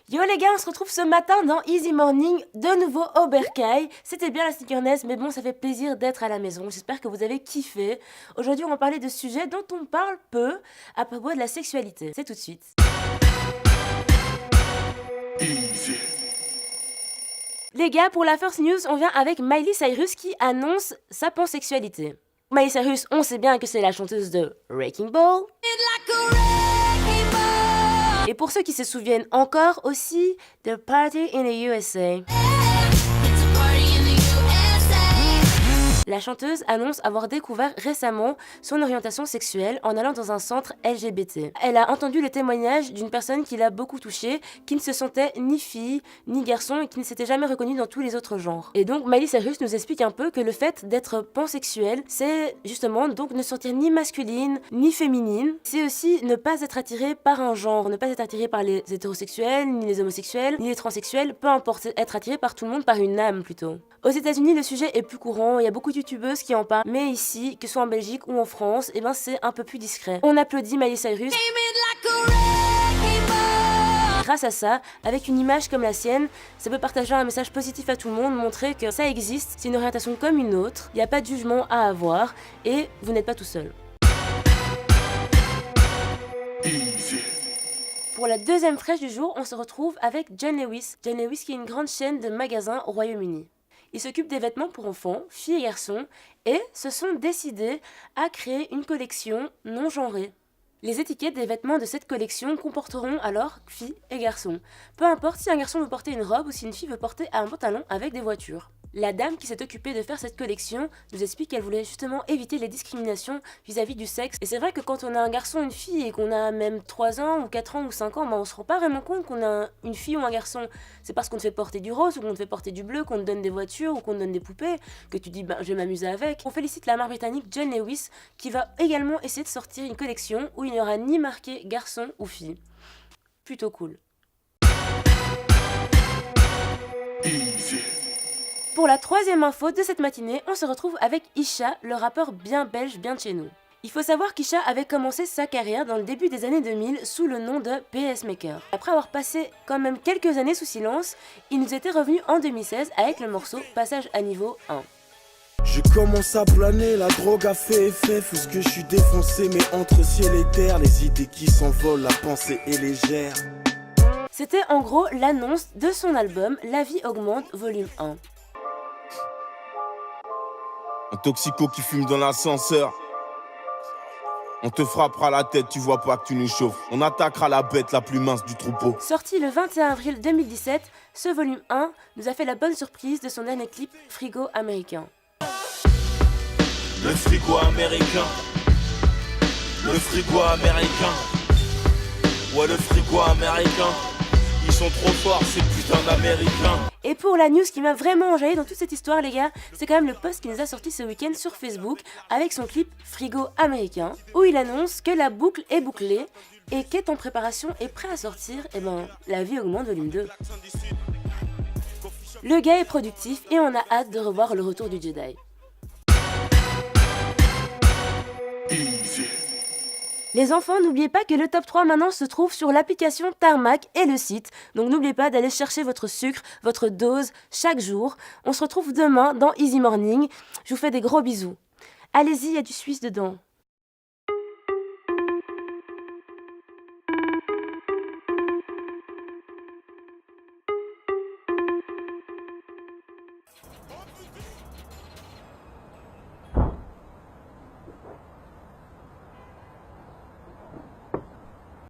Yo les gars, on se retrouve ce matin dans Easy Morning, de nouveau au Bercail. C'était bien la sneakerness, mais bon, ça fait plaisir d'être à la maison. J'espère que vous avez kiffé. Aujourd'hui, on va parler de sujets dont on parle peu à propos de la sexualité. C'est tout de suite. Easy. Les gars, pour la first news, on vient avec Miley Cyrus qui annonce sa pansexualité. Miley Cyrus, on sait bien que c'est la chanteuse de Wrecking Ball. Et pour ceux qui se souviennent encore aussi de Party in the USA. La chanteuse annonce avoir découvert récemment son orientation sexuelle en allant dans un centre LGBT. Elle a entendu le témoignage d'une personne qui l'a beaucoup touchée, qui ne se sentait ni fille, ni garçon et qui ne s'était jamais reconnue dans tous les autres genres. Et donc Miley Cyrus nous explique un peu que le fait d'être pansexuel, c'est justement donc ne se sentir ni masculine, ni féminine. C'est aussi ne pas être attiré par un genre, ne pas être attiré par les hétérosexuels, ni les homosexuels, ni les transsexuels, peu importe, être attiré par tout le monde, par une âme plutôt. Aux États-Unis, le sujet est plus courant, il y a beaucoup de youtubeuses qui en parlent, mais ici, que ce soit en Belgique ou en France, eh ben c'est un peu plus discret. On applaudit Miley Cyrus. Grâce à ça, avec une image comme la sienne, ça peut partager un message positif à tout le monde, montrer que ça existe, c'est une orientation comme une autre, il n'y a pas de jugement à avoir, et vous n'êtes pas tout seul. Pour la deuxième fraîche du jour, on se retrouve avec John Lewis. John Lewis qui est une grande chaîne de magasins au Royaume-Uni. Ils s'occupent des vêtements pour enfants, filles et garçons, et se sont décidés à créer une collection non genrée. Les étiquettes des vêtements de cette collection comporteront alors filles et garçons. Peu importe si un garçon veut porter une robe ou si une fille veut porter un pantalon avec des voitures. La dame qui s'est occupée de faire cette collection nous explique qu'elle voulait justement éviter les discriminations vis-à-vis du sexe. Et c'est vrai que quand on a un garçon ou une fille et qu'on a même 3 ans ou 4 ans ou 5 ans, on se rend pas vraiment compte qu'on a une fille ou un garçon. C'est parce qu'on te fait porter du rose ou qu'on te fait porter du bleu, qu'on te donne des voitures ou qu'on te donne des poupées, que tu dis je vais m'amuser avec. On félicite la marque britannique John Lewis qui va également essayer de sortir une collection où il n'y aura ni marqué garçon ou fille. Plutôt cool. Easy. Pour la troisième info de cette matinée, on se retrouve avec Isha, le rappeur bien belge, bien de chez nous. Il faut savoir qu'Isha avait commencé sa carrière dans le début des années 2000 sous le nom de PS Maker. Après avoir passé quand même quelques années sous silence, il nous était revenu en 2016 avec le morceau Passage à niveau 1. Je commence à planer, la drogue a fait effet, faut que je suis défoncé, mais entre ciel et terre, les idées qui s'envolent, la pensée est légère. C'était en gros l'annonce de son album La vie augmente volume 1. Un toxico qui fume dans l'ascenseur. On te frappera la tête, tu vois pas que tu nous chauffes. On attaquera la bête la plus mince du troupeau. Sorti le 21 avril 2017, ce volume 1 nous a fait la bonne surprise de son dernier clip Frigo américain. Le frigo américain. Le frigo américain. Ouais, le frigo américain. Ils sont trop forts, ces putains d'Américains. Et pour la news qui m'a vraiment enjaillé dans toute cette histoire, les gars, c'est quand même le post qu'il nous a sorti ce week-end sur Facebook avec son clip Frigo américain, où il annonce que la boucle est bouclée et qu'est en préparation et prêt à sortir, La vie augmente volume 2. Le gars est productif et on a hâte de revoir le retour du Jedi. Easy. Les enfants, n'oubliez pas que le top 3 maintenant se trouve sur l'application Tarmac et le site. Donc n'oubliez pas d'aller chercher votre sucre, votre dose chaque jour. On se retrouve demain dans Easy Morning. Je vous fais des gros bisous. Allez-y, il y a du Suisse dedans.